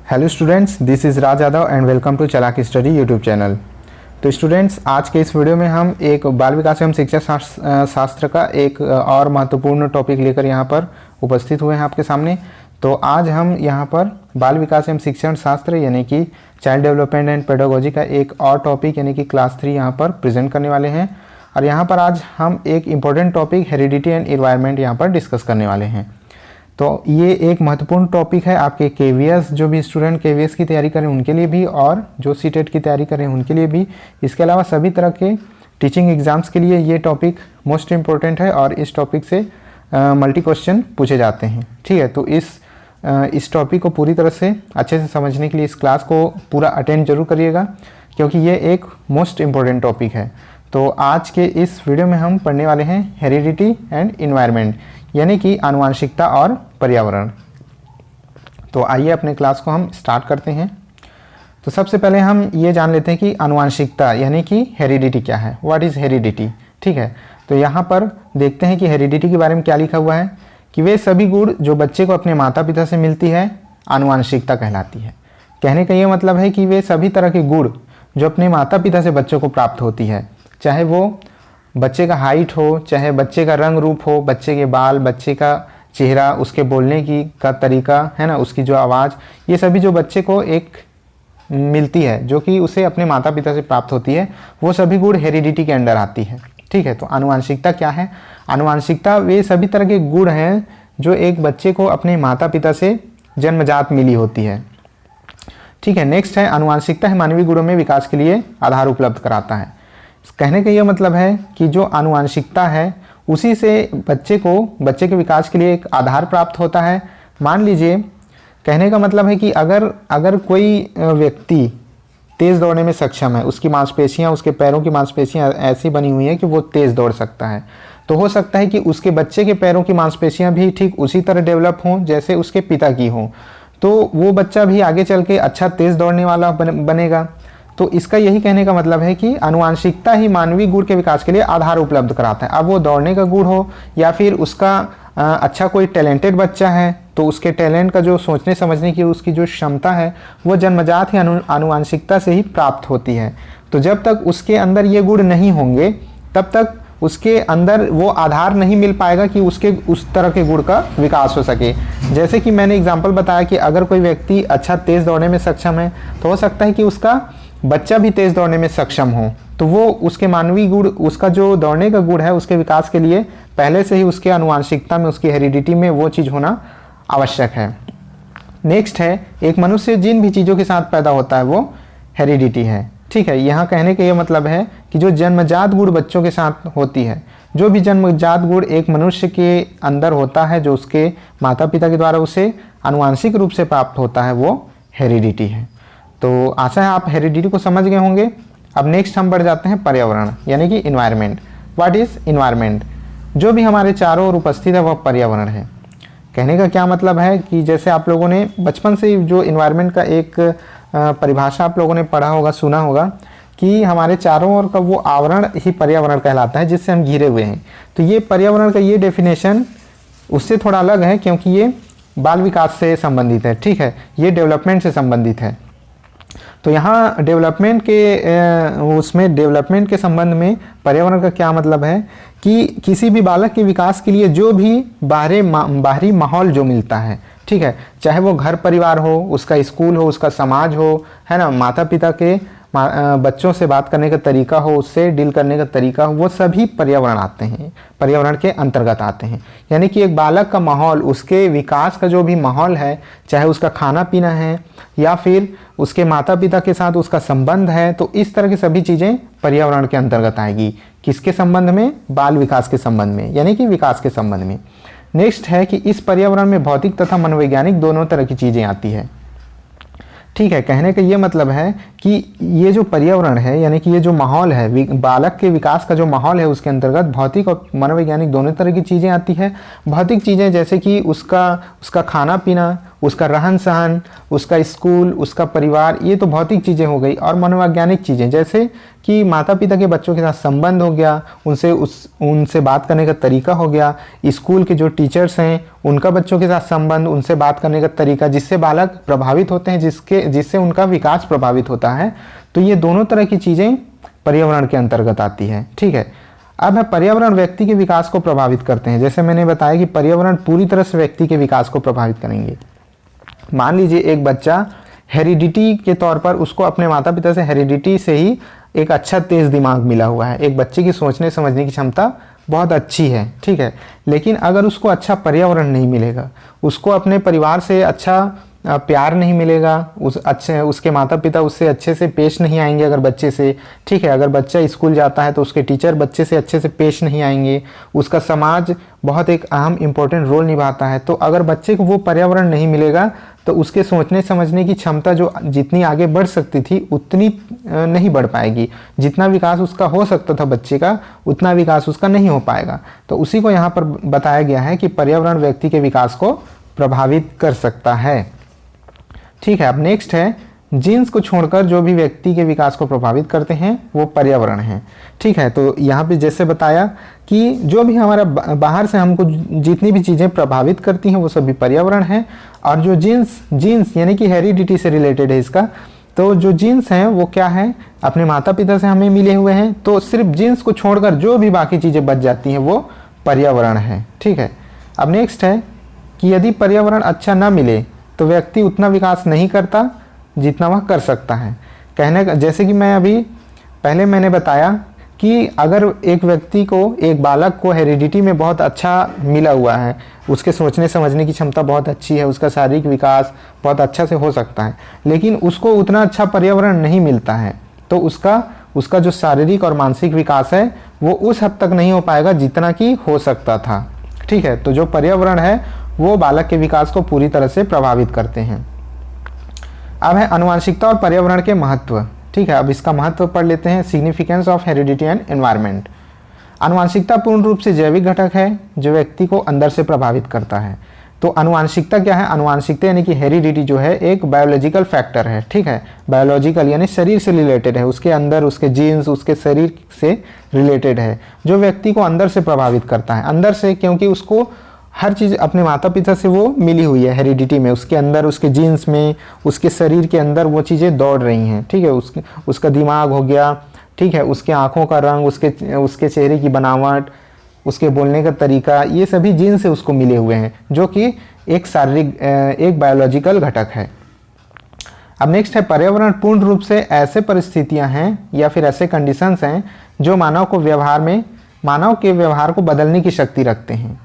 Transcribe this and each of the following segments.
Hello students, this is Raj Yadav and welcome to Chalak study YouTube channel. तो students, आज के इस वीडियो में हम एक बाल विकास एवं शिक्षा शास्त्र का एक और महत्वपूर्ण टॉपिक लेकर यहाँ पर उपस्थित हुए हैं आपके सामने। तो आज हम यहाँ पर बाल विकास एवं शिक्षण शास्त्र यानी कि चाइल्ड डेवलपमेंट एंड पेडागोजी का एक और टॉपिक यानी कि क्लास 3 यहाँ पर प्रेजेंट करने वाले हैं। और यहाँ पर आज हम एक important topic heredity and environment यहाँ पर डिस्कस करने वाले हैं। तो ये एक महत्वपूर्ण टॉपिक है आपके केवीएस, जो भी स्टूडेंट केवीएस की तैयारी करें उनके लिए भी, और जो सीटेट की तैयारी करें उनके लिए भी। इसके अलावा सभी तरह के टीचिंग एग्जाम्स के लिए ये टॉपिक मोस्ट इम्पोर्टेंट है और इस टॉपिक से मल्टी क्वेश्चन पूछे जाते हैं। ठीक है, तो इस टॉपिक को पूरी तरह से अच्छे से समझने के लिए इस क्लास को पूरा अटेंड जरूर करिएगा, क्योंकि ये एक मोस्ट इम्पोर्टेंट टॉपिक है। तो आज के इस वीडियो में हम पढ़ने वाले हैं हेरिडिटी एंड एनवायरनमेंट यानी कि आनुवंशिकता और पर्यावरण। तो आइए अपने क्लास को हम स्टार्ट करते हैं। तो सबसे पहले हम ये जान लेते हैं कि आनुवंशिकता यानी कि हेरिडिटी क्या है, व्हाट इज़ हेरिडिटी। ठीक है, तो यहाँ पर देखते हैं कि हेरिडिटी के बारे में क्या लिखा हुआ है कि वे सभी गुण जो बच्चे को अपने माता पिता से मिलती है आनुवंशिकता कहलाती है। कहने का ये मतलब है कि वे सभी तरह के गुण जो अपने माता पिता से बच्चों को प्राप्त होती है, चाहे वो बच्चे का हाइट हो, चाहे बच्चे का रंग रूप हो, बच्चे के बाल, बच्चे का चेहरा, उसके बोलने की का तरीका है ना, उसकी जो आवाज़, ये सभी जो बच्चे को एक मिलती है जो कि उसे अपने माता पिता से प्राप्त होती है, वो सभी गुण हेरिडिटी के अंडर आती है। ठीक है, तो आनुवंशिकता क्या है? आनुवंशिकता वे सभी तरह के गुण हैं जो एक बच्चे को अपने माता पिता से जन्मजात मिली होती है। ठीक है, नेक्स्ट है आनुवंशिकता है मानवीय गुणों में विकास के लिए आधार उपलब्ध कराता है। कहने का यह मतलब है कि जो आनुवंशिकता है उसी से बच्चे के विकास के लिए एक आधार प्राप्त होता है। मान लीजिए, कहने का मतलब है कि अगर कोई व्यक्ति तेज़ दौड़ने में सक्षम है, उसकी मांसपेशियां, उसके पैरों की मांसपेशियां ऐसी बनी हुई हैं कि वो तेज़ दौड़ सकता है, तो हो सकता है कि उसके बच्चे के पैरों की मांसपेशियां भी ठीक उसी तरह डेवलप हों जैसे उसके पिता की हों, तो वो बच्चा भी आगे चल के अच्छा तेज़ दौड़ने वाला बनेगा। तो इसका यही कहने का मतलब है कि आनुवंशिकता ही मानवीय गुण के विकास के लिए आधार उपलब्ध कराता है। अब वो दौड़ने का गुण हो या फिर उसका अच्छा कोई टैलेंटेड बच्चा है, तो उसके टैलेंट का जो सोचने समझने की उसकी जो क्षमता है वो जन्मजात ही आनुवंशिकता से ही प्राप्त होती है। तो जब तक उसके अंदर ये गुण नहीं होंगे तब तक उसके अंदर वो आधार नहीं मिल पाएगा कि उसके उस तरह के गुण का विकास हो सके। जैसे कि मैंने एग्जाम्पल बताया कि अगर कोई व्यक्ति अच्छा तेज़ दौड़ने में सक्षम है, तो हो सकता है कि उसका बच्चा भी तेज़ दौड़ने में सक्षम हो, तो वो उसके मानवीय गुण, उसका जो दौड़ने का गुण है उसके विकास के लिए पहले से ही उसके आनुवंशिकता में, उसकी हेरिडिटी में वो चीज़ होना आवश्यक है। नेक्स्ट है, एक मनुष्य जिन भी चीज़ों के साथ पैदा होता है वो हेरिडिटी है। ठीक है, यहाँ कहने का ये मतलब है कि जो जन्मजात गुण बच्चों के साथ होती है, जो भी जन्मजात गुण एक मनुष्य के अंदर होता है जो उसके माता पिता के द्वारा उसे आनुवंशिक रूप से प्राप्त होता है, वो हेरिडिटी है। तो आशा है आप हेरिडिटी को समझ गए होंगे। अब नेक्स्ट हम बढ़ जाते हैं पर्यावरण यानी कि इन्वायरमेंट। What is environment? जो भी हमारे चारों ओर उपस्थित है वह पर्यावरण है। कहने का क्या मतलब है कि जैसे आप लोगों ने बचपन से जो इन्वायरमेंट का एक परिभाषा आप लोगों ने पढ़ा होगा, सुना होगा कि हमारे चारों ओर का वो आवरण ही पर्यावरण कहलाता है जिससे हम घिरे हुए हैं। तो ये पर्यावरण का ये डेफिनेशन उससे थोड़ा अलग है, क्योंकि ये बाल विकास से संबंधित है। ठीक है, ये डेवलपमेंट से संबंधित है। तो यहाँ डेवलपमेंट के संबंध में पर्यावरण का क्या मतलब है कि किसी भी बालक के विकास के लिए जो भी बाहरी माहौल जो मिलता है, ठीक है, चाहे वो घर परिवार हो, उसका स्कूल हो, उसका समाज हो, है ना, माता पिता के बच्चों से बात करने का तरीका हो, उससे डील करने का तरीका हो, वो सभी पर्यावरण आते हैं, पर्यावरण के अंतर्गत आते हैं। यानी कि एक बालक का माहौल, उसके विकास का जो भी माहौल है, चाहे उसका खाना पीना है या फिर उसके माता पिता के साथ उसका संबंध है, तो इस तरह की सभी चीज़ें पर्यावरण के अंतर्गत आएगी। किसके संबंध में? बाल विकास के संबंध में, यानी कि विकास के संबंध में। नेक्स्ट है कि इस पर्यावरण में भौतिक तथा मनोवैज्ञानिक दोनों तरह की चीज़ें आती है। ठीक है, कहने का ये मतलब है कि ये जो पर्यावरण है यानी कि ये जो माहौल है, बालक के विकास का जो माहौल है उसके अंतर्गत भौतिक और मनोवैज्ञानिक दोनों तरह की चीज़ें आती है। भौतिक चीज़ें जैसे कि उसका खाना पीना, उसका रहन सहन, उसका स्कूल, उसका परिवार, ये तो भौतिक चीज़ें हो गई। और मनोवैज्ञानिक चीज़ें जैसे कि माता पिता के बच्चों के साथ संबंध हो गया, उनसे बात करने का तरीका हो गया, स्कूल के जो टीचर्स हैं उनका बच्चों के साथ संबंध, उनसे बात करने का तरीका, जिससे बालक प्रभावित होते हैं, जिससे उनका विकास प्रभावित होता है। तो ये दोनों तरह की चीज़ें पर्यावरण के अंतर्गत आती है। ठीक है, अब है पर्यावरण व्यक्ति के विकास को प्रभावित करते हैं। जैसे मैंने बताया कि पर्यावरण पूरी तरह से व्यक्ति के विकास को प्रभावित करेंगे। मान लीजिए एक बच्चा हेरिडिटी के तौर पर, उसको अपने माता पिता से हेरिडिटी से ही एक अच्छा तेज दिमाग मिला हुआ है, एक बच्चे की सोचने समझने की क्षमता बहुत अच्छी है। ठीक है, लेकिन अगर उसको अच्छा पर्यावरण नहीं मिलेगा, उसको अपने परिवार से अच्छा प्यार नहीं मिलेगा, उसके माता पिता उससे अच्छे से पेश नहीं आएंगे अगर बच्चे से। ठीक है, अगर बच्चा स्कूल जाता है तो उसके टीचर बच्चे से अच्छे से पेश नहीं आएंगे, उसका समाज बहुत एक अहम इम्पोर्टेंट रोल निभाता है। तो अगर बच्चे को वो पर्यावरण नहीं मिलेगा तो उसके सोचने समझने की क्षमता जो जितनी आगे बढ़ सकती थी उतनी नहीं बढ़ पाएगी। जितना विकास उसका हो सकता था बच्चे का, उतना विकास उसका नहीं हो पाएगा। तो उसी को यहाँ पर बताया गया है कि पर्यावरण व्यक्ति के विकास को प्रभावित कर सकता है। ठीक है, अब नेक्स्ट है जीन्स को छोड़कर जो भी व्यक्ति के विकास को प्रभावित करते हैं वो पर्यावरण है। ठीक है, तो यहाँ पे जैसे बताया कि जो भी हमारा बाहर से हमको जितनी भी चीज़ें प्रभावित करती हैं वो सभी पर्यावरण है। और जो जीन्स यानी कि हेरिडिटी से रिलेटेड है इसका, तो जो जीन्स हैं वो क्या है, अपने माता पिता से हमें मिले हुए हैं। तो सिर्फ जीन्स को छोड़कर जो भी बाकी चीज़ें बच जाती हैं वो पर्यावरण है। ठीक है, अब नेक्स्ट है कि यदि पर्यावरण अच्छा ना मिले तो व्यक्ति उतना विकास नहीं करता जितना वह कर सकता है। कहने का जैसे कि पहले मैंने बताया कि अगर एक व्यक्ति को, एक बालक को हेरिडिटी में बहुत अच्छा मिला हुआ है, उसके सोचने समझने की क्षमता बहुत अच्छी है, उसका शारीरिक विकास बहुत अच्छा से हो सकता है, लेकिन उसको उतना अच्छा पर्यावरण नहीं मिलता है, तो उसका जो शारीरिक और मानसिक विकास है वो उस हद तक नहीं हो पाएगा जितना कि हो सकता था। ठीक है, तो जो पर्यावरण है वो बालक के विकास को पूरी तरह से प्रभावित करते हैं। अब है आनुवंशिकता और पर्यावरण के महत्व। ठीक है, अब इसका महत्व पढ़ लेते हैं। Significance of heredity and environment. आनुवंशिकता पूर्ण रूप से जैविक घटक है जो व्यक्ति को अंदर से प्रभावित करता है। तो आनुवंशिकता क्या है? आनुवंशिकता यानी कि हेरिडिटी जो है एक बायोलॉजिकल फैक्टर है। ठीक है, बायोलॉजिकल यानी शरीर से रिलेटेड है, उसके अंदर उसके जीन्स उसके शरीर से रिलेटेड है, जो व्यक्ति को अंदर से प्रभावित करता है। अंदर से क्योंकि उसको हर चीज़ अपने माता पिता से वो मिली हुई है हेरिडिटी में, उसके अंदर उसके जीन्स में उसके शरीर के अंदर वो चीज़ें दौड़ रही हैं। ठीक है, उसका दिमाग हो गया, ठीक है, उसके आँखों का रंग, उसके चेहरे की बनावट, उसके बोलने का तरीका, ये सभी जीन से उसको मिले हुए हैं, जो कि एक शारीरिक एक बायोलॉजिकल घटक है। अब नेक्स्ट है पर्यावरण पूर्ण रूप से ऐसे परिस्थितियां हैं या फिर ऐसे कंडीशंस हैं जो मानव के व्यवहार को बदलने की शक्ति रखते हैं।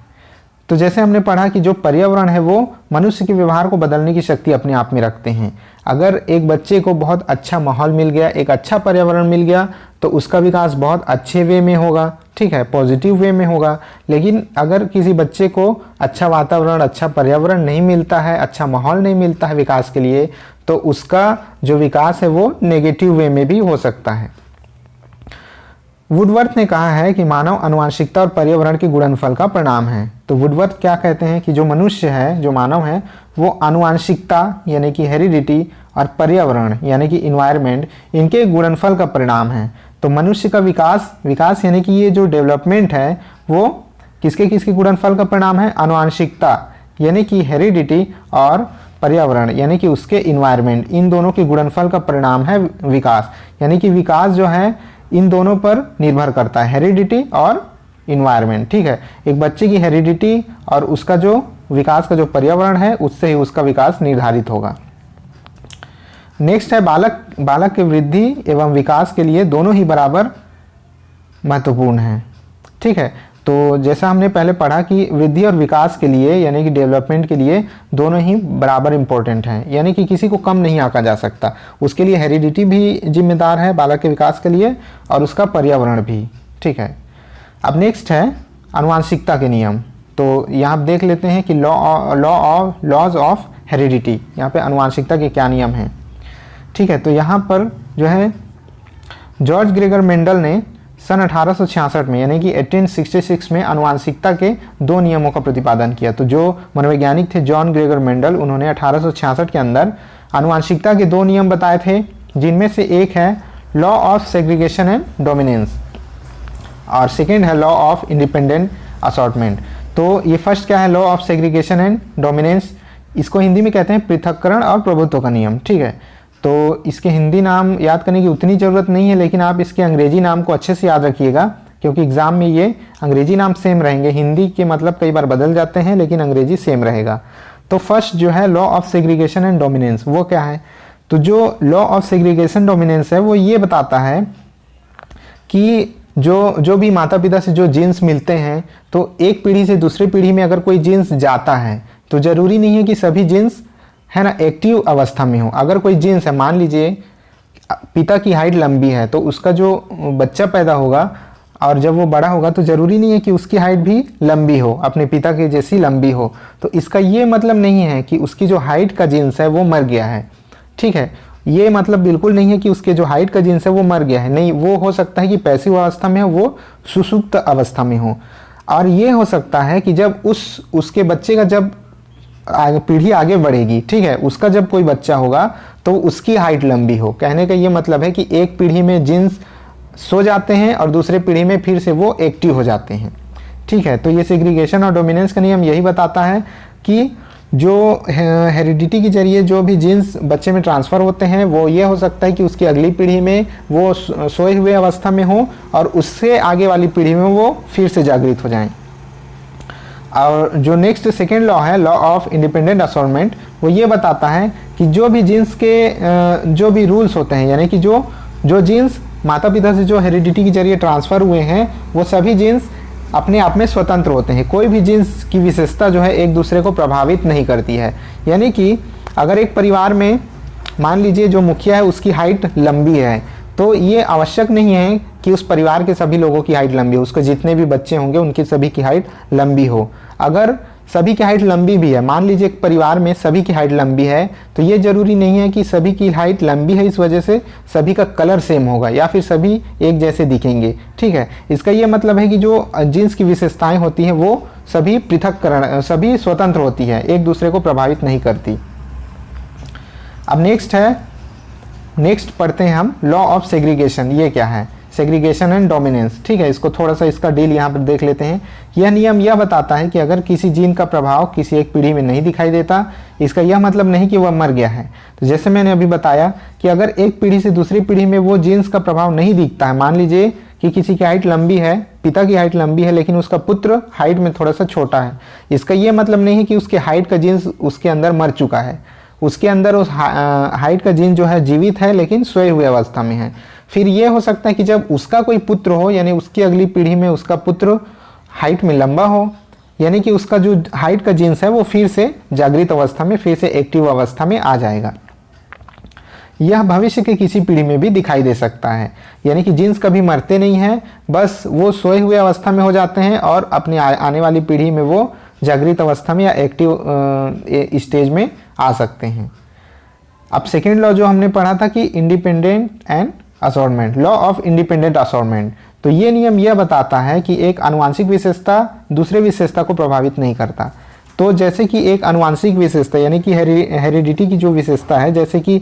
तो जैसे हमने पढ़ा कि जो पर्यावरण है वो मनुष्य के व्यवहार को बदलने की शक्ति अपने आप में रखते हैं। अगर एक बच्चे को बहुत अच्छा माहौल मिल गया, एक अच्छा पर्यावरण मिल गया, तो उसका विकास बहुत अच्छे वे में होगा, ठीक है, पॉजिटिव वे में होगा। लेकिन अगर किसी बच्चे को अच्छा वातावरण, अच्छा पर्यावरण नहीं मिलता है, अच्छा माहौल नहीं मिलता है विकास के लिए, तो उसका जो विकास है वो नेगेटिव वे में भी हो सकता है। वुडवर्थ ने कहा है कि मानव आनुवंशिकता और पर्यावरण के गुणनफल का परिणाम है। तो वुडवर्थ क्या कहते हैं कि जो मनुष्य है, जो मानव है, वो आनुवंशिकता यानी कि हेरिडिटी और पर्यावरण यानी कि इन्वायरमेंट, इनके गुणनफल का परिणाम है। तो मनुष्य का विकास यानी कि ये जो डेवलपमेंट है वो किसके गुणनफल का परिणाम है? आनुवंशिकता यानी कि हेरिडिटी और पर्यावरण यानी कि उसके इन्वायरमेंट, इन दोनों के गुणनफल का परिणाम है विकास। यानी कि विकास जो है इन दोनों पर निर्भर करता है, हेरिडिटी और इन्वायरमेंट। ठीक है, एक बच्चे की हेरिडिटी और उसका जो विकास का जो पर्यावरण है उससे ही उसका विकास निर्धारित होगा। नेक्स्ट है बालक की वृद्धि एवं विकास के लिए दोनों ही बराबर महत्वपूर्ण है। ठीक है, तो जैसा हमने पहले पढ़ा कि वृद्धि और विकास के लिए यानी कि डेवलपमेंट के लिए दोनों ही बराबर इम्पोर्टेंट हैं, यानी कि किसी को कम नहीं आंका जा सकता। उसके लिए हेरिडिटी भी जिम्मेदार है बालक के विकास के लिए और उसका पर्यावरण भी। ठीक है, अब नेक्स्ट है आनुवंशिकता के नियम। तो यहाँ आप देख लेते हैं कि लॉज ऑफ हेरिडिटी, यहाँ पे आनुवंशिकता के क्या नियम हैं। ठीक है, तो यहाँ पर जो है जॉर्ज ग्रेगर मेंडल ने सन 1866 में यानी कि 1866 में आनुवंशिकता के 2 नियमों का प्रतिपादन किया। तो जो मनोवैज्ञानिक थे जॉन ग्रेगर मेंडल, उन्होंने 1866 के अंदर आनुवंशिकता के 2 नियम बताए थे, जिनमें से एक है law of segregation and dominance और सेकेंड है लॉ ऑफ इंडिपेंडेंट असॉर्टमेंट। तो ये फर्स्ट क्या है, law of segregation and dominance, इसको हिंदी में कहते हैं पृथक्करण और प्रभुत्व का नियम। ठीक है, तो इसके हिंदी नाम याद करने की उतनी ज़रूरत नहीं है, लेकिन आप इसके अंग्रेजी नाम को अच्छे से याद रखिएगा, क्योंकि एग्जाम में ये अंग्रेजी नाम सेम रहेंगे, हिंदी के मतलब कई बार बदल जाते हैं लेकिन अंग्रेजी सेम रहेगा। तो फर्स्ट जो है law of segregation and dominance, वो क्या है, तो जो लॉ ऑफ सेग्रीगेशन डोमिनेंस है वो ये बताता है कि जो भी माता पिता से जो जीन्स मिलते हैं, तो एक पीढ़ी से दूसरी पीढ़ी में अगर कोई जीन्स जाता है तो ज़रूरी नहीं है कि सभी जीन्स है ना एक्टिव अवस्था में हो। अगर कोई जीन्स है, मान लीजिए पिता की हाइट लंबी है, तो उसका जो बच्चा पैदा होगा और जब वो बड़ा होगा तो ज़रूरी नहीं है कि उसकी हाइट भी लंबी हो, अपने पिता के जैसी लंबी हो। तो इसका ये मतलब नहीं है कि उसकी जो हाइट का जीन्स है वो मर गया है। ठीक है, ये मतलब बिल्कुल नहीं है कि उसके जो हाइट का जीन्स है वो मर गया है, नहीं, वो हो सकता है कि पैसिव अवस्था में हो, वो सुसुप्त अवस्था में हो। और ये हो सकता है कि जब उसके बच्चे का जब पीढ़ी आगे बढ़ेगी, ठीक है, उसका जब कोई बच्चा होगा तो उसकी हाइट लंबी हो। कहने का ये मतलब है कि एक पीढ़ी में जीन्स सो जाते हैं और दूसरे पीढ़ी में फिर से वो एक्टिव हो जाते हैं। ठीक है, तो ये सेग्रीगेशन और डोमिनेंस का नियम यही बताता है कि जो हेरिडिटी के जरिए जो भी जीन्स बच्चे में ट्रांसफ़र होते हैं, वो ये हो सकता है कि उसकी अगली पीढ़ी में वो सोए हुए अवस्था में हो और उससे आगे वाली पीढ़ी में वो फिर से जागृत हो जाएं। और जो नेक्स्ट सेकेंड लॉ है, लॉ ऑफ इंडिपेंडेंट असॉर्टमेंट, वो ये बताता है कि जो भी जीन्स के जो भी रूल्स होते हैं, यानी कि जो जीन्स माता पिता से जो हेरिडिटी के जरिए ट्रांसफ़र हुए हैं, वो सभी जीन्स अपने आप में स्वतंत्र होते हैं। कोई भी जीन्स की विशेषता जो है एक दूसरे को प्रभावित नहीं करती है। यानी कि अगर एक परिवार में मान लीजिए जो मुखिया है उसकी हाइट लंबी है, तो ये आवश्यक नहीं है कि उस परिवार के सभी लोगों की हाइट लंबी हो, उसके जितने भी बच्चे होंगे उनकी सभी की हाइट लंबी हो। अगर सभी की हाइट लंबी भी है, मान लीजिए एक परिवार में सभी की हाइट लंबी है, तो ये ज़रूरी नहीं है कि सभी की हाइट लंबी है इस वजह से सभी का कलर सेम होगा या फिर सभी एक जैसे दिखेंगे। ठीक है, इसका ये मतलब है कि जो जीन्स की विशेषताएं होती हैं वो सभी पृथक्करण, सभी स्वतंत्र होती है, एक दूसरे को प्रभावित नहीं करती। अब नेक्स्ट पढ़ते हैं हम लॉ ऑफ सेग्रीगेशन। ये क्या है, सेग्रीगेशन एंड डोमिनेंस। ठीक है, इसको थोड़ा सा इसका डील यहाँ पर देख लेते हैं। यह नियम यह बताता है कि अगर किसी जीन का प्रभाव किसी एक पीढ़ी में नहीं दिखाई देता, इसका यह मतलब नहीं कि वह मर गया है। तो जैसे मैंने अभी बताया कि अगर एक पीढ़ी से दूसरी पीढ़ी में वो जीन्स का प्रभाव नहीं दिखता है, मान लीजिए कि किसी की हाइट लंबी है, पिता की हाइट लंबी है, लेकिन उसका पुत्र हाइट में थोड़ा सा छोटा है, इसका यह मतलब नहीं है कि उसके हाइट का जीन्स उसके अंदर मर चुका है। उसके अंदर उस हाइट का जीन जो है जीवित है, लेकिन सोए हुए अवस्था में है। फिर ये हो सकता है कि जब उसका कोई पुत्र हो, यानी उसकी अगली पीढ़ी में उसका पुत्र हाइट में लंबा हो, यानी कि उसका जो हाइट का जीन्स है वो फिर से जागृत अवस्था में, फिर से एक्टिव अवस्था में आ जाएगा। यह भविष्य के किसी पीढ़ी में भी दिखाई दे सकता है, यानी कि जीन्स कभी मरते नहीं हैं, बस वो सोए हुए अवस्था में हो जाते हैं और अपने आने वाली पीढ़ी में वो जागृत अवस्था में या एक्टिव स्टेज में आ सकते हैं। अब सेकेंड लॉ जो हमने पढ़ा था कि independent and assortment, law of independent assortment, तो ये नियम यह बताता है कि एक आनुवांशिक विशेषता दूसरे विशेषता को प्रभावित नहीं करता। तो जैसे कि एक आनुवांशिक विशेषता यानी कि हेरिडिटी की जो विशेषता है, जैसे कि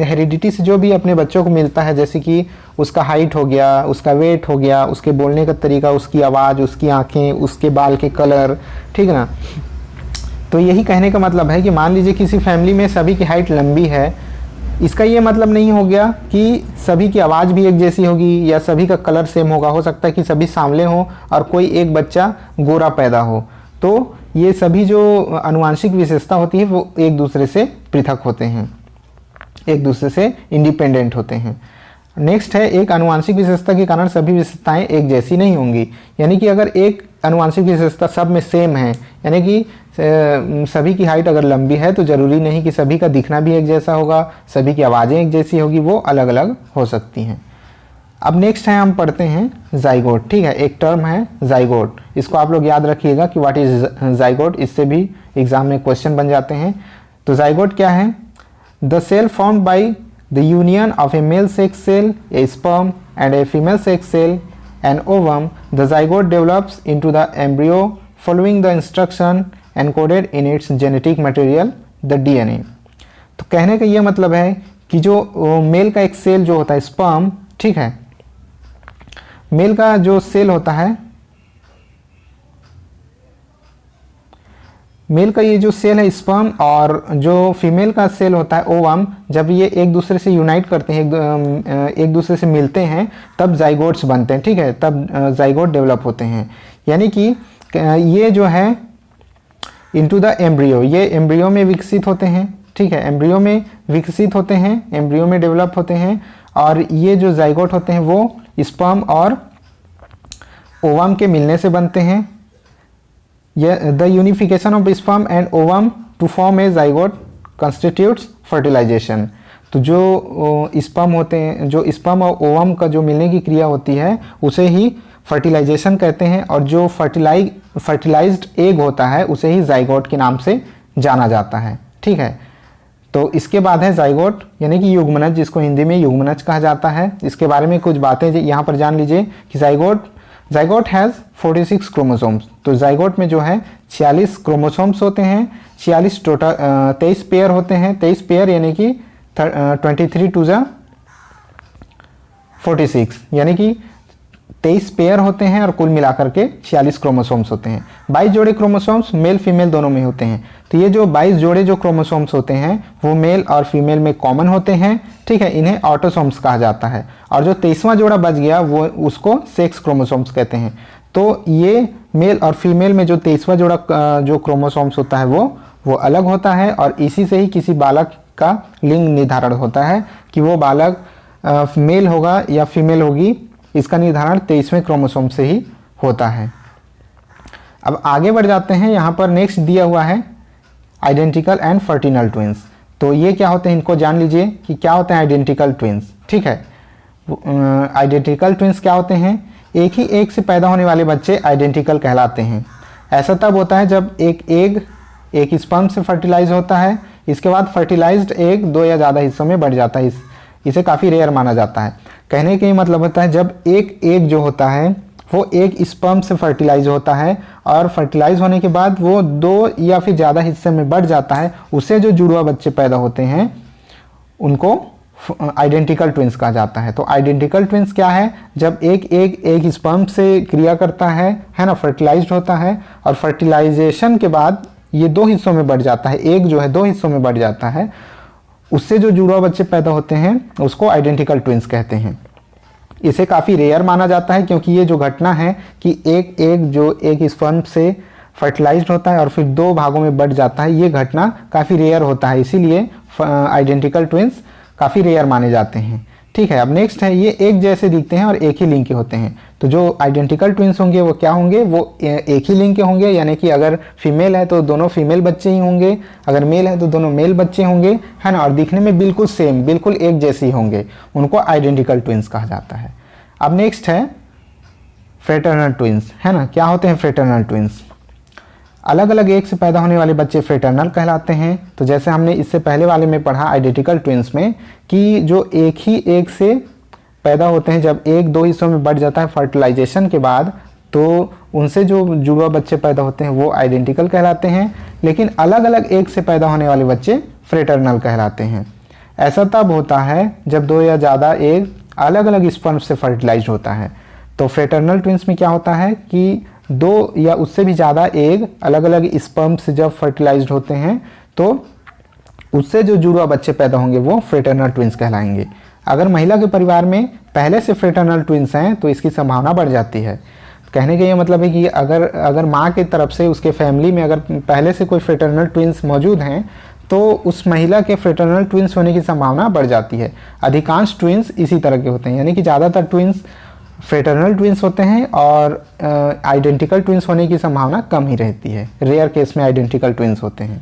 हेरिडिटी से जो भी अपने बच्चों को मिलता है, जैसे कि उसका हाइट हो गया, उसका वेट हो गया, उसके बोलने का तरीका, उसकी आवाज़, उसकी आँखें, उसके बाल के कलर, ठीक है ना। तो यही कहने का मतलब है कि मान लीजिए किसी फैमिली में सभी की हाइट लंबी है, इसका ये मतलब नहीं हो गया कि सभी की आवाज़ भी एक जैसी होगी या सभी का कलर सेम होगा। हो सकता है कि सभी सांवले हों और कोई एक बच्चा गोरा पैदा हो। तो ये सभी जो आनुवांशिक विशेषता होती है वो एक दूसरे से पृथक होते हैं, एक दूसरे से इंडिपेंडेंट होते हैं। नेक्स्ट है, एक आनुवांशिक विशेषता के कारण सभी विशेषताएं एक जैसी नहीं होंगी। यानी कि अगर एक आनुवांशिक विशेषता सब में सेम है, यानी कि सभी की हाइट अगर लंबी है, तो ज़रूरी नहीं कि सभी का दिखना भी एक जैसा होगा, सभी की आवाज़ें एक जैसी होगी, वो अलग अलग हो सकती हैं। अब नेक्स्ट है, हम पढ़ते हैं जाइगोट। ठीक है, एक टर्म है जाइगोट, इसको आप लोग याद रखिएगा कि व्हाट इज जाइगोट, इससे भी एग्जाम में क्वेश्चन बन जाते हैं। तो जाइगोट क्या है, the cell formed by the union of a male sex cell, a sperm and a female sex cell, an ovum, the zygote develops into the embryo following the instruction encoded in its genetic material the DNA. तो कहने का ये मतलब है कि जो mail का एक सेल जो होता है स्पर्म, ठीक है, मेल का जो सेल होता है, मेल का ये जो सेल है स्पर्म और जो फीमेल का सेल होता है ओवम, जब ये एक दूसरे से यूनाइट करते हैं, एक दूसरे से मिलते हैं, तब जाइगोट्स बनते हैं, ठीक है, तब जाइगोट डेवलप होते हैं। यानी कि ये जो है इनटू द एम्ब्रियो, ये एम्ब्रियो में विकसित होते हैं, ठीक है, एम्ब्रियो में विकसित होते हैं, एम्ब्रियो में डेवलप होते हैं, और ये जो जाइगोट होते हैं वो स्पर्म और ओवम के मिलने से बनते हैं। The unification of sperm and ovum to form a zygote constitutes fertilization. तो जो स्पर्म होते हैं, जो स्पर्म और ओवम का जो मिलने की क्रिया होती है उसे ही फर्टिलाइजेशन कहते हैं, और जो फर्टिलाइज्ड एग होता है उसे ही जाइगोट के नाम से जाना जाता है, ठीक है। तो इसके बाद है जाइगोट यानी कि युग्मनज, जिसको हिंदी में युग्मनज कहा जाता है। इसके बारे में कुछ बातें यहाँ पर जान लीजिए कि जाइगोट हैज़ 46 क्रोमोसोम्स। तो जाइगोट में जो है 46 क्रोमोसोम्स होते हैं, 46 टोटल 23 पेयर होते हैं, 23 पेयर यानी कि 23 टू ज़ा 46 यानी कि 23 पेयर होते हैं, और कुल मिलाकर के 46 क्रोमोसोम्स होते हैं। 22 जोड़े क्रोमोसोम्स मेल फीमेल दोनों में होते हैं। तो ये जो 22 जोड़े जो क्रोमोसोम्स होते हैं वो मेल और फीमेल में कॉमन होते हैं, ठीक है, इन्हें ऑटोसोम्स कहा जाता है। और जो 23वां जोड़ा बच गया वो उसको सेक्स क्रोमोसोम्स कहते हैं। तो ये मेल और फीमेल में जो 23वां जोड़ा जो क्रोमोसोम्स होता है वो अलग होता है, और इसी से ही किसी बालक का लिंग निर्धारण होता है कि वो बालक मेल होगा या फीमेल होगी। इसका निर्धारण 23वें क्रोमोसोम से ही होता है। अब आगे बढ़ जाते हैं, यहाँ पर नेक्स्ट दिया हुआ है आइडेंटिकल एंड फर्टिनल ट्विंस। तो ये क्या होते हैं, इनको जान लीजिए कि क्या होते हैं आइडेंटिकल ट्विंस, ठीक है। आइडेंटिकल ट्विंस क्या होते हैं, एक ही एग से पैदा होने वाले बच्चे आइडेंटिकल कहलाते हैं। ऐसा तब होता है जब एक एग एक स्पर्म से फर्टिलाइज होता है, इसके बाद फर्टिलाइज्ड एग 2 या ज़्यादा हिस्सों में बढ़ जाता है। इसे काफ़ी रेयर माना जाता है। कहने का ये मतलब होता है जब एक एग जो होता है वो एक स्पर्म से फर्टिलाइज होता है, और फर्टिलाइज होने के बाद वो 2 या फिर ज़्यादा हिस्से में बढ़ जाता है, उससे जो जुड़वा बच्चे पैदा होते हैं उनको आइडेंटिकल ट्विंस कहा जाता है। तो आइडेंटिकल ट्विंस क्या है, जब एक स्पर्म से क्रिया करता है ना, फर्टिलाइज्ड होता है, और फर्टिलाइजेशन के बाद ये 2 हिस्सों में बढ़ जाता है, एक जो है 2 हिस्सों में बढ़ जाता है, उससे जो जुड़वा बच्चे पैदा होते हैं उसको आइडेंटिकल ट्विंस कहते हैं। इसे काफ़ी रेयर माना जाता है क्योंकि ये जो घटना है कि एक स्पर्म से फर्टिलाइज्ड होता है और फिर 2 भागों में बढ़ जाता है, ये घटना काफ़ी रेयर होता है, इसीलिए आइडेंटिकल ट्विंस काफ़ी रेयर माने जाते हैं, ठीक है। अब नेक्स्ट है, ये एक जैसे दिखते हैं और एक ही लिंग के होते हैं। तो जो आइडेंटिकल ट्विंस होंगे वो क्या होंगे, वो एक ही लिंग के होंगे, यानी कि अगर फीमेल है तो दोनों फीमेल बच्चे ही होंगे, अगर मेल है तो दोनों मेल बच्चे होंगे, है ना, और दिखने में बिल्कुल सेम, बिल्कुल एक जैसे ही होंगे, उनको आइडेंटिकल ट्विंस कहा जाता है। अब नेक्स्ट है फ्रेटर्नल ट्विंस, है ना। क्या होते हैं फ्रेटर्नल ट्विंस, अलग अलग एग से पैदा होने वाले बच्चे फ्रेटर्नल कहलाते हैं। तो जैसे हमने इससे पहले वाले में पढ़ा आइडेंटिकल ट्विंस में कि जो एक ही एग से पैदा होते हैं, जब एक 2 हिस्सों में बढ़ जाता है फर्टिलाइजेशन के बाद, तो उनसे जो जुड़वा बच्चे पैदा होते हैं वो आइडेंटिकल कहलाते हैं। लेकिन अलग अलग एग से पैदा होने वाले बच्चे फ्रेटर्नल कहलाते हैं। ऐसा तब होता है जब 2 या ज़्यादा एग अलग अलग स्पर्म से फर्टिलाइज होता है। तो फ्रेटर्नल ट्विंस में क्या होता है कि 2 या उससे भी ज़्यादा एग अलग अलग स्पर्म से जब फर्टिलाइज्ड होते हैं तो उससे जो जुड़वा बच्चे पैदा होंगे वो फ्रेटर्नल ट्विंस कहलाएंगे। अगर महिला के परिवार में पहले से फ्रेटर्नल ट्विंस हैं तो इसकी संभावना बढ़ जाती है। कहने का ये मतलब है कि अगर माँ की तरफ से उसके फैमिली में अगर पहले से कोई फ्रेटर्नल ट्विंस मौजूद हैं तो उस महिला के फ्रेटर्नल ट्विंस होने की संभावना बढ़ जाती है। अधिकांश ट्विंस इसी तरह के होते हैं, यानी कि ज़्यादातर ट्विंस फ्रेटर्नल ट्विंस होते हैं और आइडेंटिकल ट्विंस होने की संभावना कम ही रहती है। रेयर केस में आइडेंटिकल ट्विंस होते हैं।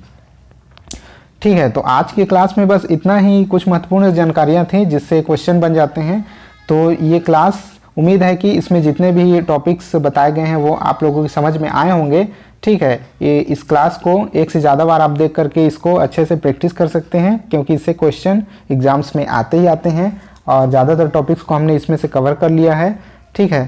ठीक है, तो आज की क्लास में बस इतना ही कुछ महत्वपूर्ण जानकारियां थी जिससे क्वेश्चन बन जाते हैं। तो ये क्लास उम्मीद है कि इसमें जितने भी टॉपिक्स बताए गए हैं वो आप लोगों की समझ में आए होंगे। ठीक है। ये इस क्लास को एक से ज़्यादा बार आप देख करके इसको अच्छे से प्रैक्टिस कर सकते हैं, क्योंकि इससे क्वेश्चन एग्जाम्स में आते ही आते हैं और ज़्यादातर टॉपिक्स को हमने इसमें से कवर कर लिया है। ठीक है,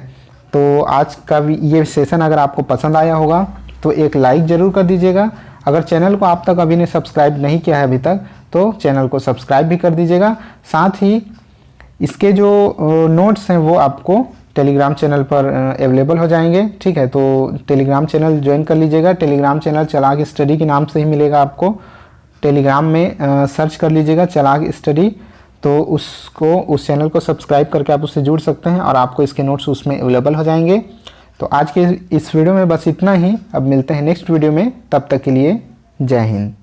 तो आज का ये सेशन अगर आपको पसंद आया होगा तो एक लाइक ज़रूर कर दीजिएगा। अगर चैनल को आप तक अभी ने सब्सक्राइब नहीं किया है अभी तक, तो चैनल को सब्सक्राइब भी कर दीजिएगा। साथ ही इसके जो नोट्स हैं वो आपको टेलीग्राम चैनल पर अवेलेबल हो जाएंगे। ठीक है, तो टेलीग्राम चैनल ज्वाइन कर लीजिएगा। टेलीग्राम चैनल चलाक स्टडी के नाम से ही मिलेगा आपको। टेलीग्राम में सर्च कर लीजिएगा चलाक स्टडी, तो उस चैनल को सब्सक्राइब करके आप उससे जुड़ सकते हैं और आपको इसके नोट्स उसमें अवेलेबल हो जाएंगे। तो आज के इस वीडियो में बस इतना ही। अब मिलते हैं नेक्स्ट वीडियो में, तब तक के लिए जय हिंद।